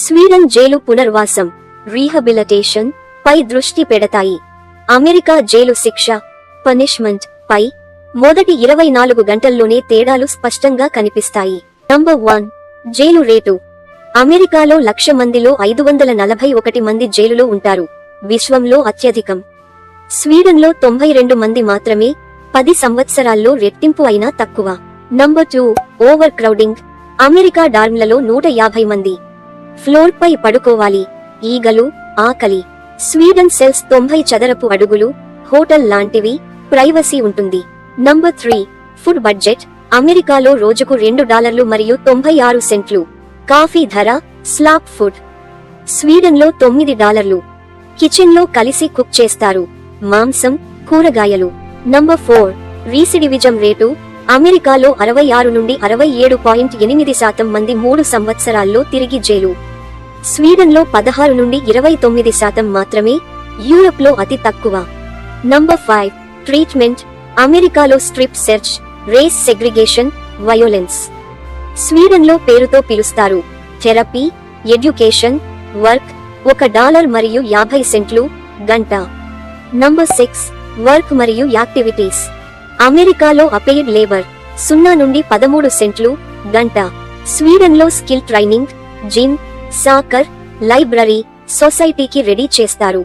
Sweden jail పునర్వాసం rehabilitation పై దృష్టి పెడతాయి. America jail శిక్ష పనిష్మెంట్ పై మొదటి 24 గంటల్లోనే తేడాలు స్పష్టంగా కనిపిస్తాయి. Number 1 jail rate. అమెరికాలో 1,00,000 మందిలో 541 మంది జైలులో ఉంటారు, విశ్వంలో అత్యధికం. స్వీడన్లో 92 మంది మాత్రమే, 10 సంవత్సరాల్లో రెట్టింపు అయినా తక్కువ. Number 2 over crowding. అమెరికా డార్మ్లలో 150 మంది ఫ్లోర్ పై పడుకోవాలి. ఈగలు, ఆకలి. స్వీడన్ సెల్స్ 90 చదరపు అడుగులు, హోటల్ లాంటివి, ప్రైవసీ ఉంటుంది. Number 3 food budget. అమెరికాలో రోజుకు $2 మరియు 96 సెంట్లు కాఫీ ధర, స్లాప్ ఫుడ్. స్వీడన్లో $9. కిచెన్లో కలిసి కుక్ చేస్తారు, మాంసం, కూరగాయలు. Number 4 recidivism rate. అమెరికాలో 66 నుండి 67.8% మంది 3 సంవత్సరాల్లో తిరిగి జైలు. స్వీడన్లో 16 నుండి 29% మాత్రమే, యూరప్లో అతి తక్కువ. Number 5 treatment. అమెరికాలో strip search, race segregation, violence. స్వీడన్లో పేరుతో పిలుస్తారు, థెరపీ, ఎడ్యుకేషన్, వర్క్. $1 మరియు 50 సెంట్లు గంట. నంబర్ 6 వర్క్ మరియు యాక్టివిటీస్. అమెరికాలో అపెయిడ్ లేబర్ 0 నుండి 13 సెంట్లు గంట. స్వీడన్లో skill training, gym, soccer, library, సొసైటీకి రెడీ చేస్తారు.